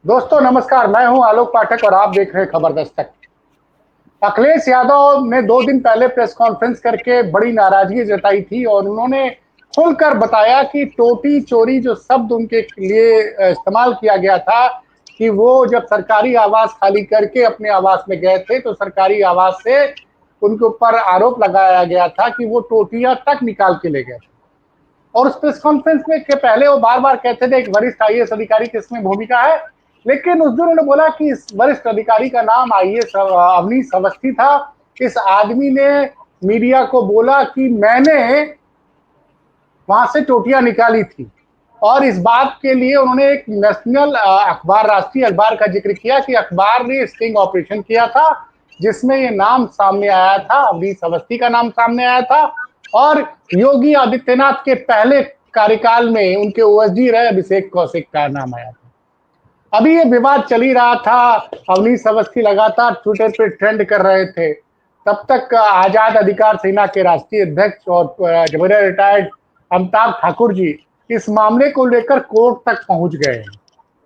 दोस्तों नमस्कार, मैं हूं आलोक पाठक और आप देख रहे हैं खबर दस्तक। अखिलेश यादव ने 2 दिन पहले प्रेस कॉन्फ्रेंस करके बड़ी नाराजगी जताई थी और उन्होंने खुलकर बताया कि टोटी चोरी जो शब्द उनके लिए इस्तेमाल किया गया था कि वो जब सरकारी आवास खाली करके अपने आवास में गए थे तो सरकारी आवास से उनके ऊपर आरोप लगाया गया था कि वो टोटियां तक निकाल के ले गए थे। और उस प्रेस कॉन्फ्रेंस में के पहले वो बार-बार कहते थे एक वरिष्ठ आईएएस अधिकारी की इसमें भूमिका है, लेकिन उस दिन उन्होंने बोला कि इस वरिष्ठ अधिकारी का नाम आईएएस अवनीश अवस्थी था। इस आदमी ने मीडिया को बोला कि मैंने वहां से टोटियां निकाली थी और इस बात के लिए उन्होंने एक नेशनल अखबार, राष्ट्रीय अखबार का जिक्र किया कि अखबार ने स्टिंग ऑपरेशन किया था जिसमें ये नाम सामने आया था, अवनीश अवस्थी का नाम सामने आया था और योगी आदित्यनाथ के पहले कार्यकाल में उनके ओएसडी रहे अभिषेक कौशिक का नाम आया था। अभी ये विवाद चल ही रहा था, अवनीश अवस्थी लगातार ट्विटर पे ट्रेंड कर रहे थे। तब तक आजाद अधिकार सेना के राष्ट्रीय अध्यक्ष और रिटायर्ड अमिताभ ठाकुर जी इस मामले को लेकर कोर्ट तक पहुंच गए हैं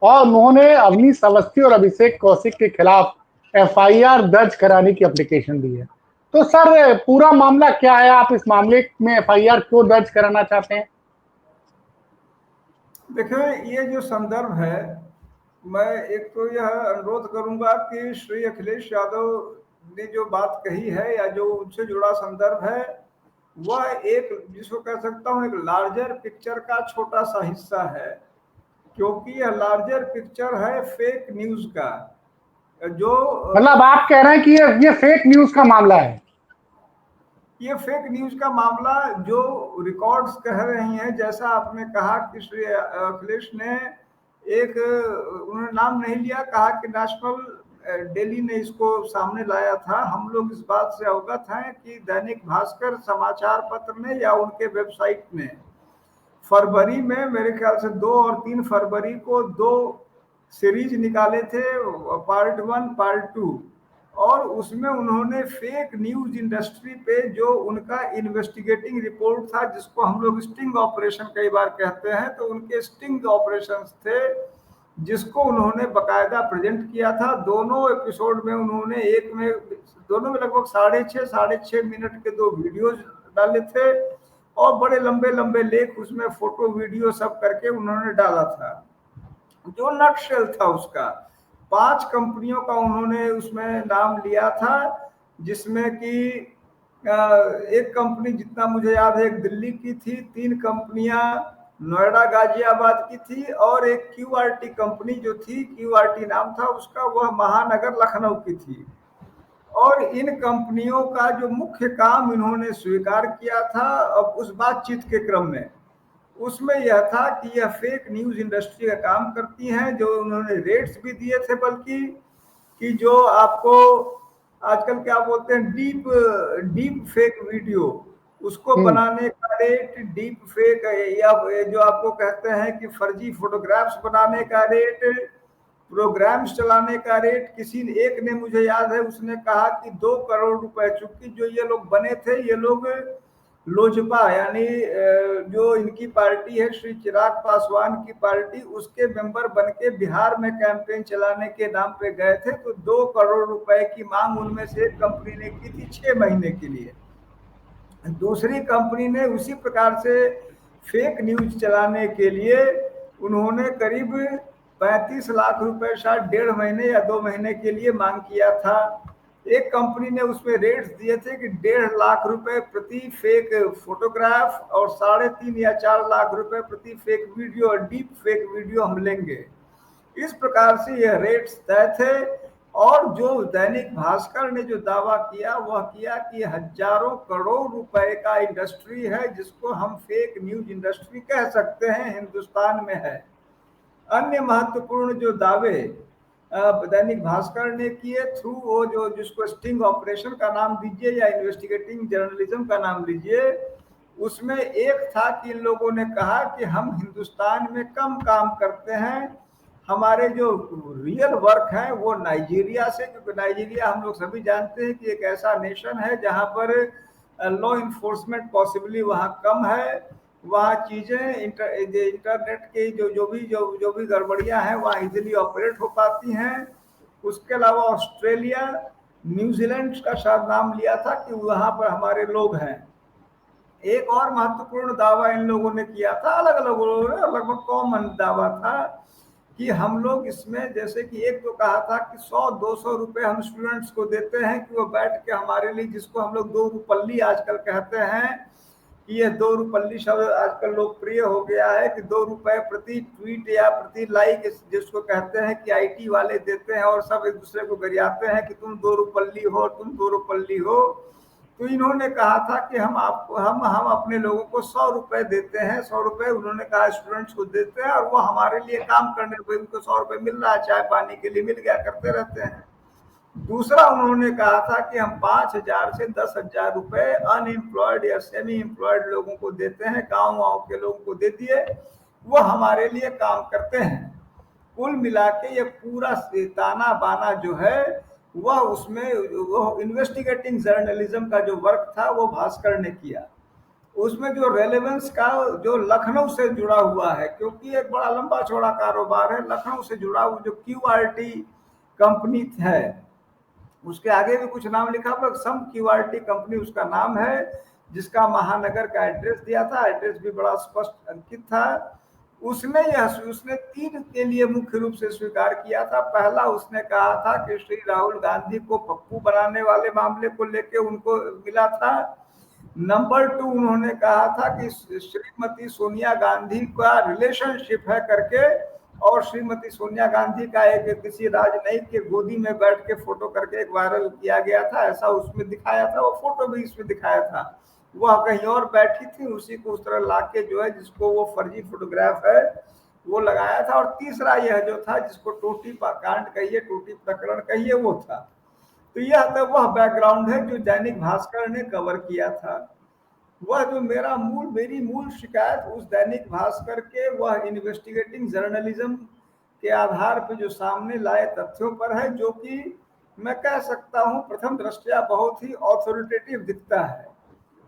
और उन्होंने अवनीश अवस्थी और अभिषेक कौशिक के खिलाफ एफआईआर दर्ज कराने की एप्लीकेशन दी है। तो सर पूरा मामला क्या है, आप इस मामले में एफआईआर क्यों दर्ज कराना चाहते हैं? देखिए, ये जो संदर्भ है, मैं एक तो यह अनुरोध करूंगा कि श्री अखिलेश यादव ने जो बात कही है या जो उनसे जुड़ा संदर्भ है, वह एक जिसको कह सकता हूं एक लार्जर पिक्चर का छोटा सा हिस्सा है, क्योंकि यह लार्जर पिक्चर है फेक न्यूज का। जो मतलब आप कह रहे हैं कि ये फेक न्यूज का मामला है? ये फेक न्यूज का मामला जो रिकॉर्ड्स कह रही हैं, जैसा आपने कहा कि श्री अखिलेश ने एक उन्होंने नाम नहीं लिया, कहा कि नेशनल डेली ने इसको सामने लाया था। हम लोग इस बात से अवगत हैं कि दैनिक भास्कर समाचार पत्र ने या उनके वेबसाइट ने फरवरी में, मेरे ख्याल से 2 और 3 फरवरी को 2 सीरीज निकाले थे, पार्ट 1 पार्ट 2, और उसमें उन्होंने फेक न्यूज इंडस्ट्री पे जो उनका इन्वेस्टिगेटिंग रिपोर्ट था, जिसको हम लोग स्टिंग ऑपरेशन कई बार कहते हैं, तो उनके स्टिंग ऑपरेशंस थे जिसको उन्होंने बकायदा प्रेजेंट किया था। दोनों एपिसोड में उन्होंने एक में दोनों में लगभग 6.5 मिनट के 2 वीडियोज डाले थे और बड़े लंबे लंबे लेख उसमें फोटो वीडियो सब करके उन्होंने डाला था। जो नटशेल था उसका 5 कंपनियों का उन्होंने उसमें नाम लिया था, जिसमें कि एक कंपनी जितना मुझे याद है एक दिल्ली की थी, 3 कंपनियां नोएडा गाजियाबाद की थी और एक क्यूआरटी कंपनी जो थी, क्यूआरटी नाम था उसका, वह महानगर लखनऊ की थी। और इन कंपनियों का जो मुख्य काम इन्होंने स्वीकार किया था अब उस बातचीत के क्रम में, उसमें यह था कि यह फेक न्यूज इंडस्ट्री का काम करती हैं। जो उन्होंने रेट्स भी दिए थे, बल्कि कि जो आपको आजकल क्या बोलते हैं डीप डीप फेक वीडियो, उसको बनाने का रेट, डीप फेक या जो आपको कहते हैं कि फर्जी फोटोग्राफ्स बनाने का रेट, प्रोग्राम्स चलाने का रेट। किसी एक ने, मुझे याद है, उसने कहा कि 2 करोड़ रुपए, चूंकि जो ये लोग बने थे, ये लोग लोजपा यानी जो इनकी पार्टी है श्री चिराग पासवान की पार्टी, उसके मेंबर बन के बिहार में कैंपेन चलाने के नाम पे गए थे। तो 2 करोड़ रुपए की मांग उनमें से एक कंपनी ने की थी 6 महीने के लिए। दूसरी कंपनी ने उसी प्रकार से फेक न्यूज चलाने के लिए उन्होंने करीब 35 लाख रुपए शायद 1.5 महीने या 2 महीने के लिए मांग किया था। एक कंपनी ने उसमें रेट्स दिए थे कि 1.5 लाख रुपए प्रति फेक फोटोग्राफ और 3.5 या 4 लाख रुपए प्रति फेक वीडियो और डीप फेक वीडियो हम लेंगे। इस प्रकार से यह रेट्स तय थे। और जो दैनिक भास्कर ने जो दावा किया वह किया कि हजारों करोड़ रुपए का इंडस्ट्री है, जिसको हम फेक न्यूज इंडस्ट्री कह सकते हैं, हिंदुस्तान में है। अन्य महत्वपूर्ण जो दावे दैनिक भास्कर ने किए थ्रू वो जो जिसको स्टिंग ऑपरेशन का नाम दीजिए या इन्वेस्टिगेटिंग जर्नलिज्म का नाम लीजिए, उसमें एक था कि इन लोगों ने कहा कि हम हिंदुस्तान में कम काम करते हैं, हमारे जो रियल वर्क है वो नाइजीरिया से, क्योंकि नाइजीरिया हम लोग सभी जानते हैं कि एक ऐसा नेशन है जहां पर लॉ इन्फोर्समेंट पॉसिबली वहां कम है। वहाँ चीजें इंटरनेट की जो भी गड़बड़ियां हैं वहाँ इजीली ऑपरेट हो पाती हैं। उसके अलावा ऑस्ट्रेलिया, न्यूजीलैंड का शायद नाम लिया था कि वहां पर हमारे लोग हैं। एक और महत्वपूर्ण दावा इन लोगों ने किया था, अलग अलग लोगों ने, लगभग कॉमन दावा था कि हम लोग इसमें, जैसे कि एक तो कहा था कि 100-200 रुपए हम स्टूडेंट्स को देते हैं कि वो बैठ के हमारे लिए, जिसको हम लोग 2 रुपल्ली आजकल कहते हैं, कि ये 2 रुपल्ली शब्द आजकल लोकप्रिय हो गया है कि 2 रुपए प्रति ट्वीट या प्रति लाइक, जिसको कहते हैं कि आईटी वाले देते हैं और सब एक दूसरे को गरियाते हैं कि तुम 2 रुपल्ली हो, तुम 2 रुपल्ली हो। तो इन्होंने कहा था कि हम अपने लोगों को 100 रुपए देते हैं, 100 रुपए उन्होंने कहा स्टूडेंट्स को देते हैं, और वो हमारे लिए काम करने पर उनको 100 रुपए मिल रहा है, चाय पानी के लिए मिल गया करते रहते हैं। दूसरा उन्होंने कहा था कि हम 5,000 से 10,000 रुपए अनएम्प्लॉयड या सेमी एम्प्लॉयड लोगों को देते हैं, गांव के लोगों को दे दिए, वो हमारे लिए काम करते हैं। कुल मिला के ये पूरा ताना बाना जो है वह उसमें वो इन्वेस्टिगेटिंग जर्नलिज्म का जो वर्क था वो भास्कर ने किया। उसमें जो रेलेवेंस का जो लखनऊ से जुड़ा हुआ है, क्योंकि एक बड़ा लंबा चौड़ा कारोबार है, लखनऊ से जुड़ा हुआ जो क्यूआरटी कंपनी है, उसके आगे भी कुछ नाम लिखा पर सम क्यूआरटी कंपनी उसका नाम है, जिसका महानगर का एड्रेस दिया था, एड्रेस भी बड़ा स्पष्ट अंकित था। उसने 3 के लिए मुख्य रूप से स्वीकार किया था। पहला उसने कहा था कि श्री राहुल गांधी को पप्पू बनाने वाले मामले को लेके उनको मिला था। नंबर 2 उन्होंने कहा था कि श्रीमती सोनिया गांधी का रिलेशनशिप है करके, और श्रीमती सोनिया गांधी का एक किसी राजनयिक के गोदी में बैठ के फोटो करके एक वायरल किया गया था, ऐसा उसमें दिखाया था, वो फोटो भी इसमें दिखाया था। वह कहीं और बैठी थी, उसी को उस तरह लाके जो है, जिसको वो फर्जी फोटोग्राफ है वो लगाया था। और तीसरा यह जो था, जिसको टोटी कांड कहिए, टोटी प्रकरण कहिए, वो था। तो यह तो वह बैकग्राउंड है जो दैनिक भास्कर ने कवर किया था। वह जो मेरी मूल शिकायत उस दैनिक भास्कर के वह इन्वेस्टिगेटिंग जर्नलिज्म के आधार पर जो सामने लाए तथ्यों पर है, जो कि मैं कह सकता हूं प्रथम दृष्टया बहुत ही ऑथोरिटेटिव दिखता है।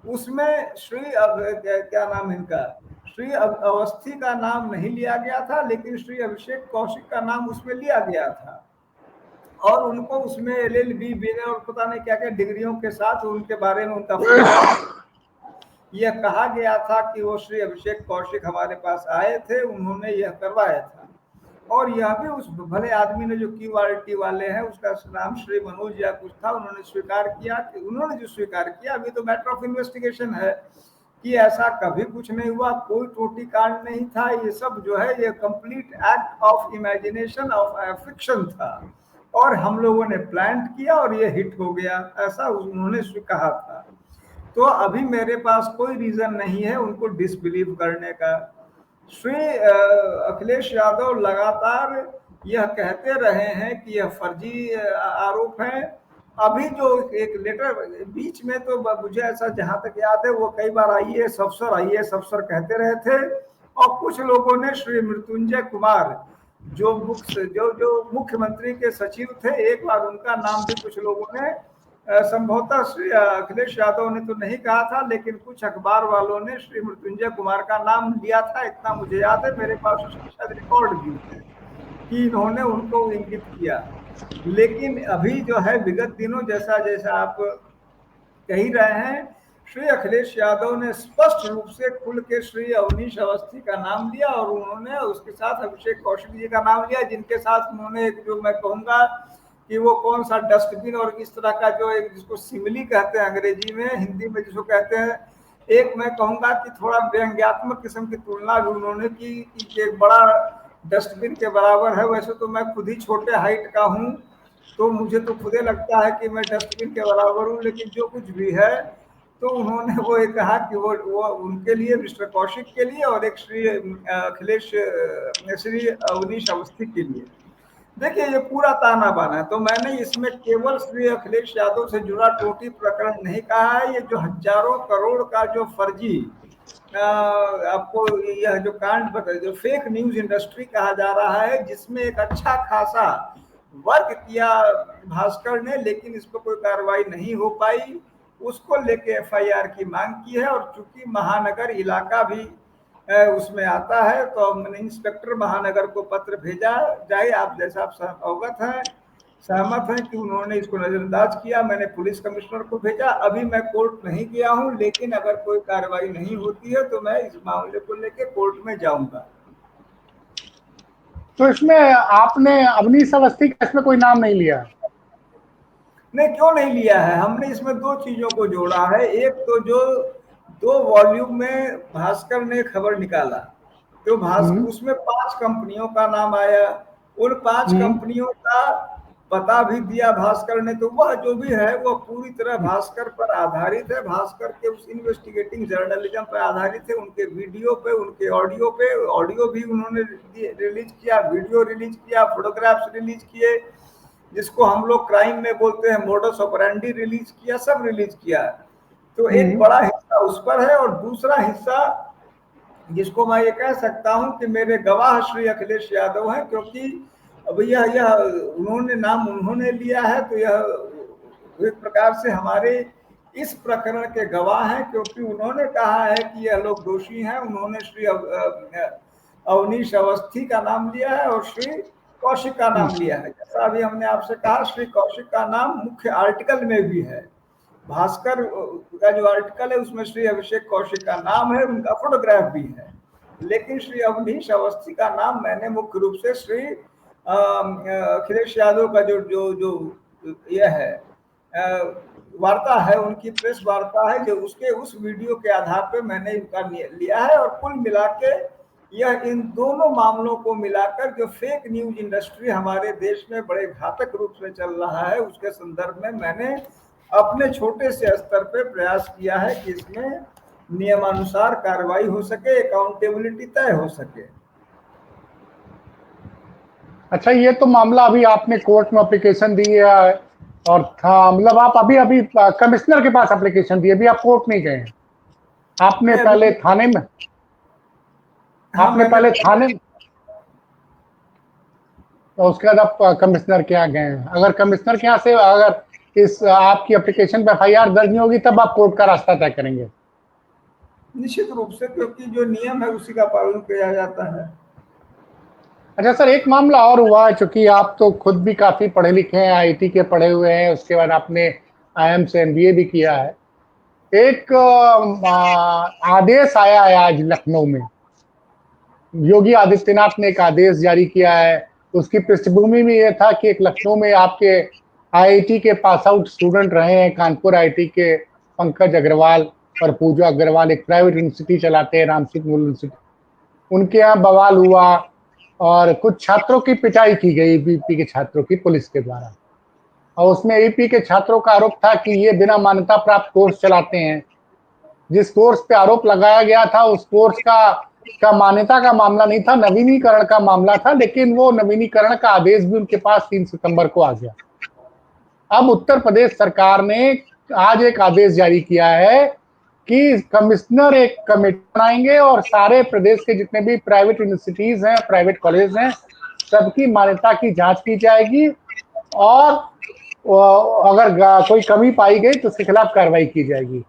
उसमें क्या नाम है इनका, श्री अवस्थी का नाम नहीं लिया गया था, लेकिन श्री अभिषेक कौशिक का नाम उसमें लिया गया था, और उनको उसमें LLB बीए और पता नहीं क्या क्या डिग्रियों के साथ उनके बारे में उनका यह कहा गया था कि वो श्री अभिषेक कौशिक हमारे पास आए थे, उन्होंने यह करवाया था। और यह भी उस भले आदमी ने जो क्यूआरटी वाले हैं, उसका नाम श्री मनोज या कुछ था, उन्होंने स्वीकार किया कि उन्होंने जो स्वीकार किया, अभी तो मैटर ऑफ इन्वेस्टिगेशन है, कि ऐसा कभी कुछ नहीं हुआ, कोई टोटी कांड नहीं था, ये सब जो है ये complete act of imagination of fiction था, और हम लोगों ने प्लान किया और ये हिट हो गया, ऐसा उन्होंने कहा था। तो अभी मेरे पास कोई रीजन नहीं है उनको डिसबिलीव करने का। श्री अखिलेश यादव लगातार यह कहते रहे हैं कि यह फर्जी आरोप है। अभी जो एक लेटर बीच में, तो मुझे ऐसा जहां तक याद है, वो कई बार आईएएस अफसर कहते रहे थे, और कुछ लोगों ने श्री मृत्युंजय कुमार जो मुख्यमंत्री के सचिव थे, एक बार उनका नाम भी कुछ लोगों ने, संभवतः श्री अखिलेश यादव ने तो नहीं कहा था, लेकिन कुछ अखबार वालों ने श्री मृत्युंजय कुमार का नाम लिया था, इतना मुझे याद है, मेरे पास उसकी शायद रिकॉर्ड भी है कि इन्होंने उनको इंगित किया। लेकिन अभी जो है विगत दिनों, जैसा जैसा आप कह रहे हैं, श्री अखिलेश यादव ने स्पष्ट रूप से खुल के श्री अवनीश अवस्थी का नाम लिया, और उन्होंने उसके साथ अभिषेक कौशिक जी का नाम लिया, जिनके साथ उन्होंने एक, जो मैं कहूंगा कि वो कौन सा डस्टबिन और इस तरह का जो एक, जिसको सिमिली कहते हैं अंग्रेजी में, हिंदी में जिसको कहते हैं, एक मैं कहूंगा कि थोड़ा व्यंग्यात्मक किस्म की तुलना भी उन्होंने की कि एक बड़ा डस्टबिन के बराबर है। वैसे तो मैं खुद ही छोटे हाइट का हूँ, तो मुझे तो खुदे लगता है कि मैं डस्टबिन के बराबर हूँ, लेकिन जो कुछ भी है, तो उन्होंने वो ये कहा कि वो उनके लिए, मिस्टर कौशिक के लिए, और एक श्री अखिलेश श्री अवनीश अवस्थी के लिए। देखिए ये पूरा ताना बाना है, तो मैंने इसमें केवल श्री अखिलेश यादव से जुड़ा टोटी प्रकरण नहीं कहा है, ये जो हजारों करोड़ का जो फर्जी आपको यह जो कांड बता, जो फेक न्यूज इंडस्ट्री कहा जा रहा है, जिसमें एक अच्छा खासा वर्क किया भास्कर ने, लेकिन इस पर कोई कार्रवाई नहीं हो पाई, उसको लेके FIR की मांग की है। और चूंकि महानगर इलाका भी उसमें आता है। तो अब मैंने इंस्पेक्टर महानगर को पत्र भेजा जाए, आप जैसा आप अवगत हैं, सहमत हैं कि उन्होंने इसको नजरअंदाज किया। मैंने पुलिस कमिश्नर को भेजा। अभी मैं कोर्ट नहीं गया हूं, लेकिन अगर कोई कार्रवाई नहीं होती है तो मैं इस मामले को लेकर कोर्ट में जाऊंगा। तो इसमें आपने अवनीश अवस्थी का इसमें कोई नाम नहीं लिया? नहीं, क्यों नहीं लिया है? हमने इसमें दो चीजों को जोड़ा है। एक तो जो 2 वॉल्यूम में भास्कर ने खबर निकाला, तो हम्म। उसमें 5 कंपनियों का नाम आया। उन 5 हम्म। कंपनियों का पता भी दिया भास्कर ने। तो वह जो भी है वह पूरी तरह भास्कर पर आधारित है, भास्कर के उस इन्वेस्टिगेटिंग जर्नलिज्म पर आधारित है, उनके वीडियो पे, उनके ऑडियो पे। ऑडियो भी उन्होंने रिलीज किया, वीडियो रिलीज किया, फोटोग्राफ्स रिलीज किए, जिसको हम लोग क्राइम में बोलते हैं मोडस ऑपरेंडी, रिलीज किया, सब रिलीज किया। तो एक हम्म। बड़ा हिस्सा उस पर है, और दूसरा हिस्सा जिसको मैं ये कह सकता हूं कि मेरे गवाह श्री अखिलेश यादव हैं, क्योंकि अब यह उन्होंने लिया है, तो यह एक प्रकार से हमारे इस प्रकरण के गवाह हैं, क्योंकि उन्होंने कहा है कि यह लोग दोषी हैं। उन्होंने श्री अवनीश अवस्थी का नाम लिया है और श्री कौशिक का हम्म। नाम लिया है। जैसा अभी हमने आपसे कहा, श्री कौशिक का नाम मुख्य आर्टिकल में भी है। भास्कर का जो आर्टिकल है उसमें श्री अभिषेक कौशिक का नाम है, उनका फोटोग्राफ भी है। लेकिन श्री अवनीश अवस्थी का नाम मैंने मुख्य रूप से श्री अखिलेश यादव का जो जो जो यह है वार्ता है, उनकी प्रेस वार्ता है, जो उसके उस वीडियो के आधार पर मैंने इनका लिया है। और कुल मिला के यह इन दोनों मामलों को मिलाकर जो फेक न्यूज इंडस्ट्री हमारे देश में बड़े घातक रूप से चल रहा है, उसके संदर्भ में मैंने अपने छोटे से स्तर पर प्रयास किया है कि इसमें नियमानुसार कार्रवाई हो सके, अकाउंटेबिलिटी तय हो सके। अच्छा, ये तो मामला अभी आपने कोर्ट में एप्लीकेशन दी है, और था मतलब आप अभी अभी कमिश्नर के पास एप्लीकेशन दी, अभी आप कोर्ट नहीं गए हैं? आपने नहीं, पहले अभी थाने में हाँ, आपने मैंने पहले पहले थाने तो उसके बाद आप कमिश्नर के यहाँ गए हैं। अगर कमिश्नर के यहाँ से अगर इस आपकी एप्लीकेशन पे एफआईआर दर्ज नहीं होगी, तब आप कोर्ट का रास्ता तय करेंगे? निश्चित रूप से, क्योंकि जो नियम है उसी का पालन किया जाता है। अच्छा सर, एक मामला और हुआ है, चूंकि आप तो खुद भी काफी पढ़े लिखे हैं, आईटी के पढ़े हुए हैं, उसके बाद आपने आईएम से एमबीए भी किया है। एक आदेश आया है आज लखनऊ में। योगी आदित्यनाथ ने एक आदेश जारी किया है। उसकी पृष्ठभूमि में यह था कि एक लखनऊ में आपके आईआईटी के पास आउट स्टूडेंट रहे हैं, कानपुर आईआईटी के पंकज अग्रवाल और पूजा अग्रवाल, एक प्राइवेट यूनिवर्सिटी चलाते हैं, रामसिंह यूनिवर्सिटी। उनके यहाँ बवाल हुआ और कुछ छात्रों की पिटाई की गई, ईपी के छात्रों की, पुलिस के द्वारा। और उसमें ईपी के छात्रों का आरोप था कि ये बिना मान्यता प्राप्त कोर्स चलाते हैं। जिस कोर्स पे आरोप लगाया गया था, उस कोर्स का मान्यता का मामला नहीं था, नवीनीकरण का मामला था, लेकिन वो नवीनीकरण का आदेश भी उनके पास 3 सितंबर को आ गया। अब उत्तर प्रदेश सरकार ने आज एक आदेश जारी किया है कि कमिश्नर एक कमेटी बनाएंगे और सारे प्रदेश के जितने भी प्राइवेट यूनिवर्सिटीज हैं, प्राइवेट कॉलेज हैं, सबकी मान्यता की जांच की जाएगी, और अगर कोई कमी पाई गई तो उसके खिलाफ कार्रवाई की जाएगी।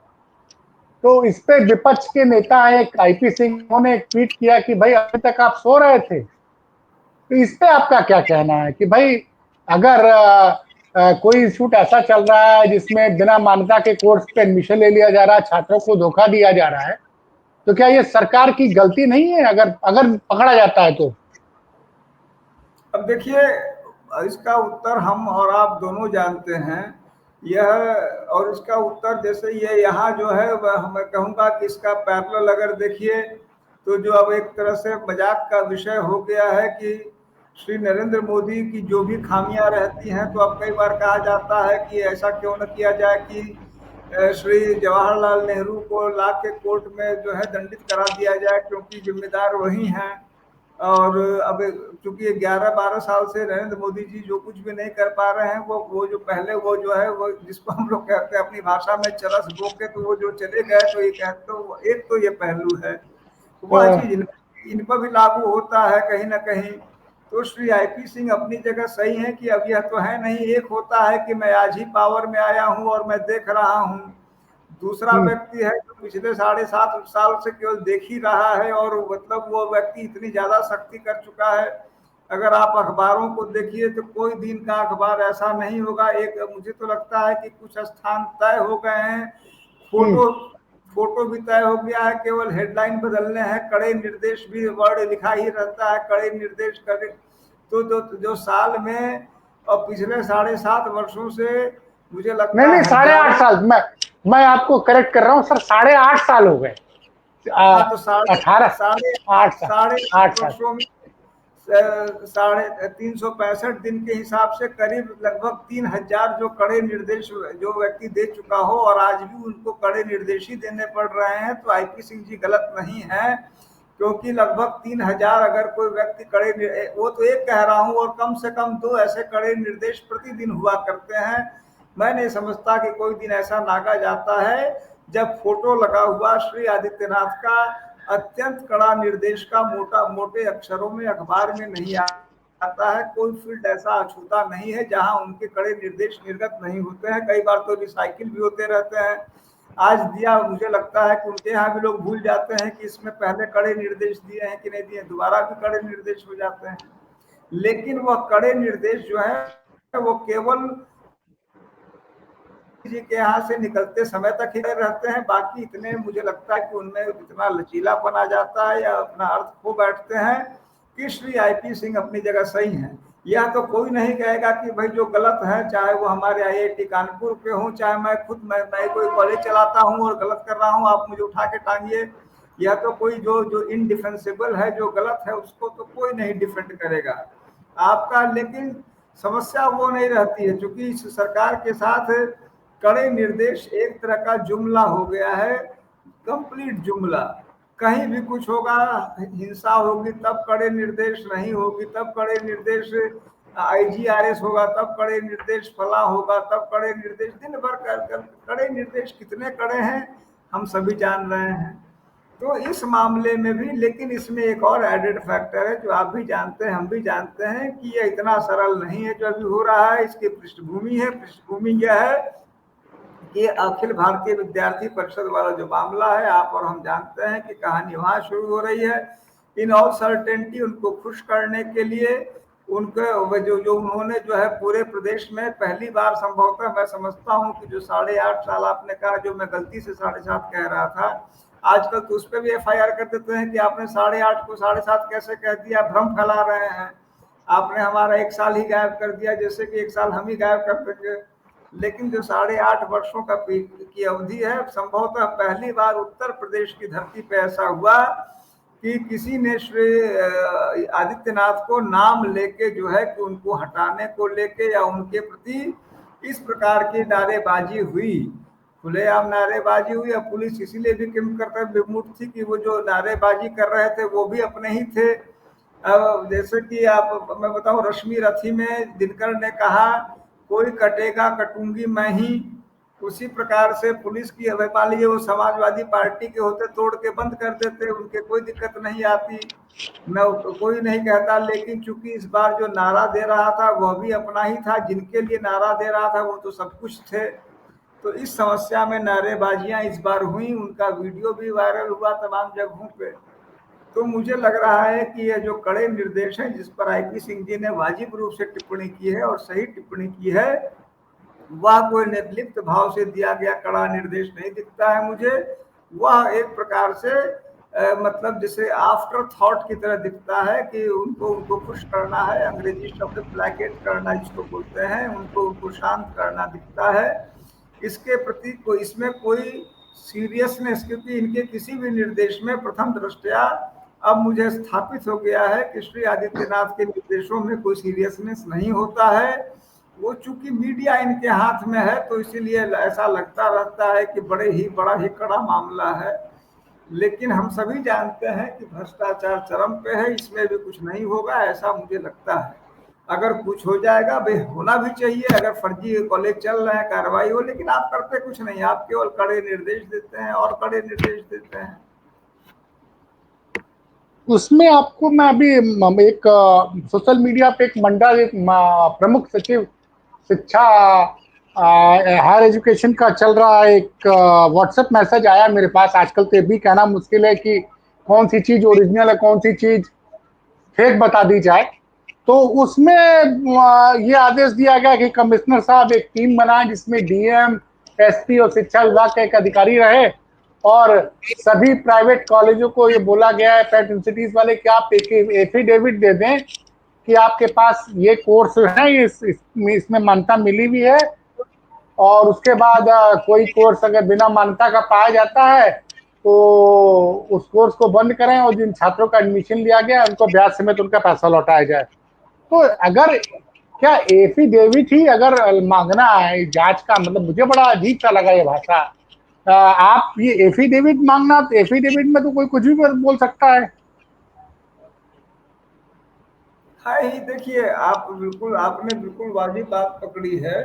तो इस पे विपक्ष के नेता है एक आईपी सिंह, उन्होंने एक ट्वीट किया कि भाई अभी तक आप सो रहे थे। तो इस पे आपका क्या कहना है कि भाई अगर कोई इंस्टीट्यूट ऐसा चल रहा है जिसमें बिना मान्यता के कोर्स पे एडमिशन ले लिया जा रहा है, छात्रों को धोखा दिया जा रहा है, तो क्या ये सरकार की गलती नहीं है अगर अगर पकड़ा जाता है तो? अब देखिए, इसका उत्तर हम और आप दोनों जानते हैं। यह और इसका उत्तर जैसे ये यहाँ जो है, वह मैं कहूँगा कि इसका पैरेलल अगर देखिए, तो जो अब एक तरह से मजाक का विषय हो गया है कि श्री नरेंद्र मोदी की जो भी खामियां रहती हैं, तो अब कई बार कहा जाता है कि ऐसा क्यों न किया जाए कि श्री जवाहरलाल नेहरू को ला के कोर्ट में जो है दंडित करा दिया जाए, क्योंकि जिम्मेदार वही हैं। और अब चूंकि 11-12 साल से नरेंद्र मोदी जी जो कुछ भी नहीं कर पा रहे हैं, वो जो पहले वो जो है, वो जिसको हम लोग कहते हैं अपनी भाषा में चरस बोके, तो वो जो चले गए, तो ये कहते तो एक तो ये पहलू है। वह चीज इन पर भी लागू होता है कहीं ना कहीं। तो श्री आईपी सिंह अपनी जगह सही है कि अब यह तो है नहीं, एक होता है कि मैं आज ही पावर में आया हूं और मैं देख रहा हूं, दूसरा हम्म, व्यक्ति है जो पिछले 7.5 साल से केवल देख ही रहा है, और मतलब वो व्यक्ति इतनी ज्यादा शक्ति कर चुका है। अगर आप अखबारों को देखिए तो कोई दिन का अखबार ऐसा नहीं होगा, एक मुझे तो लगता है कि कुछ स्थान तय हो गए हैं, हम्म। फोटो फोटो भी तय हो गया है, केवल हेडलाइन बदलने हैं, कड़े निर्देश भी वर्ड लिखा ही रहता है, कड़े निर्देश करे। तो जो साल में और पिछले 7.5 वर्षों से मुझे नहीं लगता नहीं, है साढ़े आठ हजारों। साल मैं आपको करेक्ट कर रहा हूँ सर, 8.5 साल हो गए। हाँ, तो साढ़े अठारह साढ़े 8 साल, साढ़े 8 साल। वर्षों में 365 दिन के हिसाब से करीब लगभग 3,000 जो कड़े निर्देश जो व्यक्ति दे चुका हो, और आज भी उनको कड़े निर्देश ही देने पड़ रहे हैं, तो आईपी सिंह जी गलत नहीं है। क्योंकि लगभग 3,000 अगर कोई व्यक्ति वो तो एक कह रहा हूं, और कम से कम 2 ऐसे कड़े निर्देश प्रतिदिन हुआ करते हैं। मैं नहीं समझता कि कोई दिन ऐसा नागा जाता है जब फोटो लगा हुआ श्री आदित्यनाथ का अत्यंत कड़ा निर्देश का मोटे अक्षरों में अखबार में नहीं आता है। कोई फील्ड ऐसा अछूता नहीं है जहां उनके कड़े निर्देश निर्गत नहीं होते हैं। कई बार तो रिसाइकिल भी होते रहते हैं। आज दिया, मुझे लगता है कि उनके यहाँ भी लोग भूल जाते हैं कि इसमें पहले कड़े निर्देश दिए हैं कि नहीं दिए, दोबारा भी कड़े निर्देश हो जाते हैं। लेकिन वह कड़े निर्देश जो है वो केवल जी के यहाँ से निकलते समय तक ही रहते हैं। बाकी इतने मुझे लगता है कि उनमें इतना लचीलापन आ जाता है या अपना अर्थ खो बैठते हैं कि श्री आईपी सिंह अपनी जगह सही है। यह तो कोई नहीं कहेगा कि भाई जो गलत है, चाहे वो हमारे आईआईटी कानपुर के हों, चाहे मैं खुद मैं कोई कॉलेज चलाता हूँ और गलत कर रहा हूँ, आप मुझे उठा के टांगिए। यह तो कोई जो जो इनडिफेंसिबल है, जो गलत है, उसको तो कोई नहीं डिफेंड करेगा आपका। लेकिन समस्या वो नहीं रहती है, क्योंकि इस सरकार के साथ कड़े निर्देश एक तरह का जुमला हो गया है, कंप्लीट जुमला। कहीं भी कुछ होगा, हिंसा होगी तब कड़े निर्देश, नहीं होगी तब कड़े निर्देश, आईजीआरएस होगा तब कड़े निर्देश, फला होगा तब कड़े निर्देश। दिन भर कड़े निर्देश कितने कड़े हैं हम सभी जान रहे हैं। तो इस मामले में भी, लेकिन इसमें एक और एडेड फैक्टर है जो आप भी जानते हैं, हम भी जानते हैं कि ये इतना सरल नहीं है जो अभी हो रहा है। इसकी पृष्ठभूमि है, पृष्ठभूमि यह है कि अखिल भारतीय विद्यार्थी परिषद वाला जो मामला है, आप और हम जानते हैं कि कहानी वहां शुरू हो रही है। इन ऑल सर्टेनिटी उनको खुश करने के लिए उनके जो उन्होंने जो है पूरे प्रदेश में पहली बार संभवतः, मैं समझता हूं कि जो 8.5 साल आपने कहा, जो मैं गलती से 7.5 कह रहा था, आजकल तो उस पर भी एफआईआर कर देते हैं कि आपने 8.5 को 7.5 कैसे कह दिया, भ्रम फैला रहे हैं। आपने हमारा 1 साल ही गायब कर दिया, जैसे कि 1 साल हम ही गायब कर देंगे। लेकिन जो 8.5 वर्षों की अवधि है, संभवतः पहली बार उत्तर प्रदेश की धरती पे ऐसा हुआ कि किसी ने श्री आदित्यनाथ को नाम लेके जो है कि उनको हटाने को लेके या उनके प्रति इस प्रकार की नारेबाजी हुई, खुलेआम नारेबाजी हुई। अब पुलिस इसीलिए भी किम कर्तव्य विमुख थी कि वो जो नारेबाजी कर रहे थे वो भी अपने ही थे। अब जैसे कि आप, मैं बताऊं, रश्मि रथी में दिनकर ने कहा कोई कटेगा कटूंगी मैं ही, उसी प्रकार से पुलिस की, अब मान लीजिए वो समाजवादी पार्टी के होते तोड़ के बंद कर देते, उनके कोई दिक्कत नहीं आती, मैं कोई नहीं कहता। लेकिन चूंकि इस बार जो नारा दे रहा था वह भी अपना ही था, जिनके लिए नारा दे रहा था वो तो सब कुछ थे। तो इस समस्या में नारेबाजियां इस बार हुई, उनका वीडियो भी वायरल हुआ तमाम जगहों पे। तो मुझे लग रहा है कि ये जो कड़े निर्देश हैं जिस पर आईपी सिंह जी ने वाजिब रूप से टिप्पणी की है और सही टिप्पणी की है, वह कोई निर्लिप्त भाव से दिया गया कड़ा निर्देश नहीं दिखता है मुझे। वह एक प्रकार से मतलब जैसे आफ्टर थॉट की तरह दिखता है कि उनको उनको खुश करना है, अंग्रेजी शब्द प्लेकेट करना जिसको बोलते हैं, उनको उनको शांत करना दिखता है। इसके प्रति कोई, इसमें कोई सीरियसनेस, क्योंकि इनके किसी भी निर्देश में प्रथम दृष्टया अब मुझे स्थापित हो गया है कि श्री आदित्यनाथ के निर्देशों में कोई सीरियसनेस नहीं होता है। वो चूंकि मीडिया इनके हाथ में है तो इसीलिए ऐसा लगता रहता है कि बड़ा ही कड़ा मामला है। लेकिन हम सभी जानते हैं कि भ्रष्टाचार चरम पे है, इसमें भी कुछ नहीं होगा ऐसा मुझे लगता है। अगर कुछ हो जाएगा, भाई होना भी चाहिए, अगर फर्जी कॉलेज चल रहे हैं कार्रवाई हो, लेकिन आप करते कुछ नहीं, आप केवल कड़े निर्देश देते हैं और कड़े निर्देश देते हैं। उसमें आपको मैं अभी एक सोशल मीडिया पे एक मंडल, एक प्रमुख सचिव शिक्षा हायर एजुकेशन का चल रहा एक व्हाट्सएप मैसेज आया मेरे पास। आजकल तो ये भी कहना मुश्किल है कि कौन सी चीज ओरिजिनल है, कौन सी चीज फेक बता दी जाए। तो उसमें ये आदेश दिया गया कि कमिश्नर साहब एक टीम बनाए जिसमें डीएम, एसपी और शिक्षा विभाग का एक अधिकारी रहे, और सभी प्राइवेट कॉलेजों को ये बोला गया है, पेट यूनिवर्सिटीज वाले, कि आप एक एफिडेविट दे दें कि आपके पास ये कोर्स है, इसमें मान्यता मिली हुई है। और उसके बाद कोई कोर्स अगर बिना मान्यता का पाया जाता है तो उस कोर्स को बंद करें, और जिन छात्रों का एडमिशन लिया गया उनको ब्याज समेत उनका पैसा लौटाया जाए। तो अगर क्या एफिडेविट ही अगर मांगना है जांच का, मतलब मुझे बड़ा अजीब सा लगा ये भाषा। आप ये एफिडेविट मांगना, तो एफिडेविट में तो कोई कुछ भी बोल सकता है। हाँ ही देखिए, आपने बिल्कुल वाजिब बात पकड़ी है।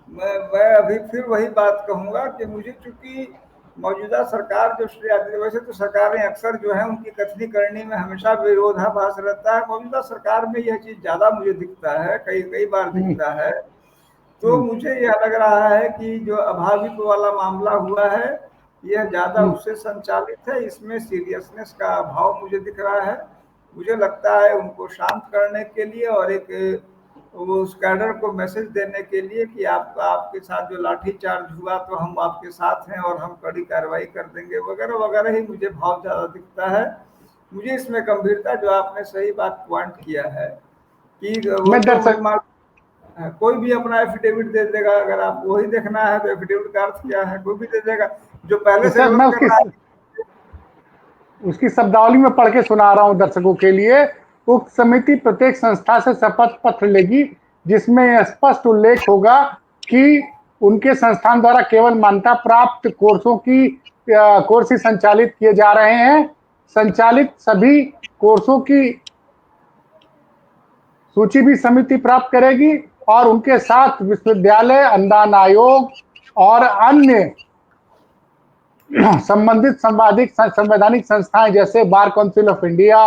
मैं अभी फिर वही बात कहूंगा कि मुझे चूंकि मौजूदा सरकार जो श्री वैसे तो सरकारें अक्सर जो है उनकी कथनी करनी में हमेशा विरोधाभास रहता है। मौजूदा सरकार में यह चीज ज्यादा मुझे दिखता है, कई कई बार हम्म, दिखता है। तो हम्म, मुझे यह लग रहा है कि जो अभाविप वाला मामला हुआ है, यह ज्यादा हम्म, उससे संचालित है। इसमें सीरियसनेस का अभाव मुझे दिख रहा है। मुझे लगता है उनको शांत करने के लिए और एक वो उस कैडर को मैसेज देने के लिए कि आपके साथ जो लाठीचार्ज हुआ तो हम आपके साथ हैं और हम कड़ी कार्रवाई कर देंगे, वगैरह वगैरह ही मुझे भाव ज्यादा दिखता है। मुझे इसमें गंभीरता, जो आपने सही बात पॉइंट किया है कि वो मैं तो दरअसल कोई भी अपना एफिडेविट दे देगा। अगर आप वही देखना है तो एफिडेविट का अर्थ क्या है, कोई भी दे देगा जो पहले से सर, मैं गलत कर रहा है। उसकी शब्दावली में पढ़ के सुना रहा हूं दर्शकों के लिए। उक्त समिति प्रत्येक संस्था से शपथ पत्र लेगी जिसमें स्पष्ट उल्लेख होगा कि उनके संस्थान द्वारा केवल मान्यता प्राप्त कोर्स ही संचालित किए जा रहे हैं। संचालित सभी कोर्सों की सूची भी समिति प्राप्त करेगी, और उनके साथ विश्वविद्यालय अनुदान आयोग और अन्य संबंधित संवैधानिक संस्थाएं जैसे bar council of India,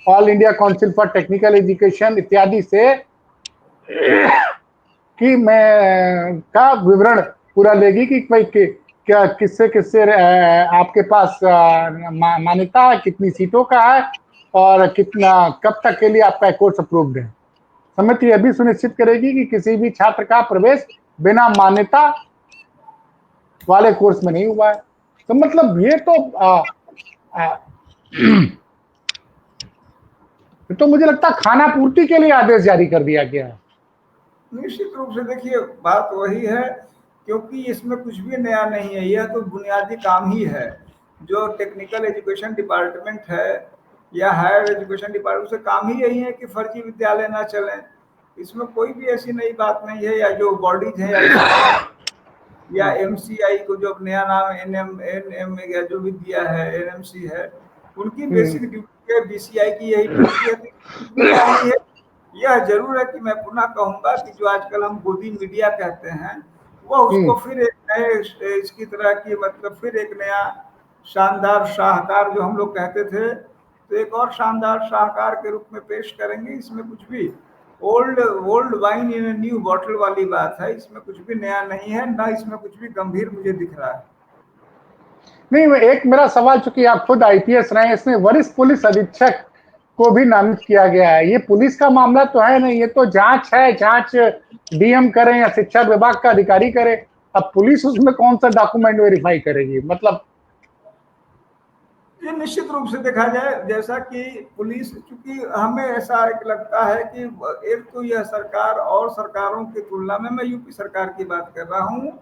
all India council for technical education इत्यादि से कि मैं का विवरण पूरा लेगी कि भाई क्या किससे किससे आपके पास मान्यता है, कितनी सीटों का है, और कितना कब तक के लिए आपका कोर्स अप्रूव्ड है। समिति यह भी सुनिश्चित करेगी कि किसी भी छात्र का प्रवेश बिना मान्यता वाले कोर्स में नहीं हुआ है। तो मतलब ये तो आ, तो मुझे लगता है खाना पूर्ति के लिए आदेश जारी कर दिया गया है। निश्चित रूप से देखिए, बात वही है, क्योंकि इसमें कुछ भी नया नहीं है। यह तो बुनियादी काम ही है जो टेक्निकल एजुकेशन डिपार्टमेंट है या हायर एजुकेशन डिपार्टमेंट से काम ही यही है कि फर्जी विद्यालय ना चलें। इसमें कोई भी ऐसी नई बात नहीं है। या जो बॉडीज हैं या इंस्टीट्यूशन या एमसीआई को जो अब नया नाम एन एम या जो भी दिया है, एनएमसी है, उनकी हम्म, बेसिक ड्यूटी है, बीसीआई की यही ड्यूटी है। तो कुछ भी नया नहीं है। यह जरूर है कि मैं पुनः कहूंगा कि जो आजकल हम गोदी मीडिया कहते हैं, वह हम्म, उसको फिर एक नए इसकी तरह की, मतलब फिर एक नया शानदार शाहकार जो हम लोग कहते थे, तो एक और शानदार शाहकार के रूप में पेश करेंगे। इसमें कुछ भी old old wine in new bottle वाली बात है। इसमें कुछ भी नया नहीं है, ना इसमें कुछ भी गंभीर मुझे दिख रहा है। नहीं, एक मेरा सवाल, चूंकि आप खुद आईपीएस रहे हैं, इसमें वरिष्ठ पुलिस अधीक्षक को भी नामित किया गया है। ये पुलिस का मामला तो है नहीं, ये तो जांच है। जांच डीएम करें या शिक्षा विभाग का अधिकारी करे, अब पुलिस उसमें कौन सा डॉक्यूमेंट वेरीफाई करेगी? मतलब ये निश्चित रूप से देखा जाए, जैसा कि पुलिस, चूंकि हमें ऐसा एक लगता है कि एक तो यह सरकार और सरकारों की तुलना में, मैं यूपी सरकार की बात कर रहा हूँ,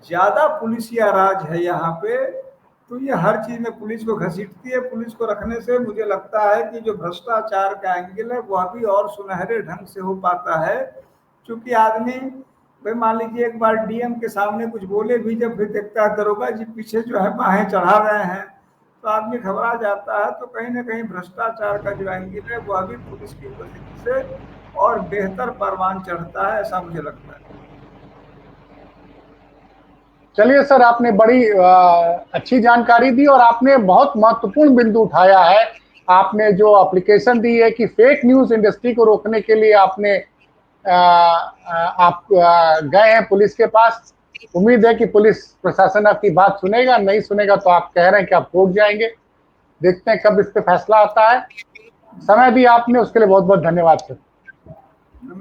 ज्यादा पुलिसिया राज है यहाँ पे। तो ये हर चीज में पुलिस को घसीटती है। पुलिस को रखने से मुझे लगता है कि जो भ्रष्टाचार का एंगल है वह भी और सुनहरे ढंग से हो पाता है। क्योंकि आदमी, भाई मान लीजिए एक बार डीएम के सामने कुछ बोले भी, जब भी देखता है दरोगा जी पीछे जो है बाहें चढ़ा रहे हैं, तो आदमी घबरा जाता है। तो कहीं ना कहीं भ्रष्टाचार का जो एंगल है वह भी पुलिस की उपस्थिति से और बेहतर परवान चढ़ता है, ऐसा मुझे लगता है। चलिए सर, आपने बड़ी अच्छी जानकारी दी, और आपने बहुत महत्वपूर्ण बिंदु उठाया है। आपने जो एप्लीकेशन दी है कि फेक न्यूज इंडस्ट्री को रोकने के लिए आपने आप गए हैं पुलिस के पास। उम्मीद है कि पुलिस प्रशासन आपकी बात सुनेगा, नहीं सुनेगा तो आप कह रहे हैं कि आप कोर्ट जाएंगे। देखते हैं कब इस पे फैसला आता है। समय दिया आपने उसके लिए बहुत बहुत धन्यवाद सर।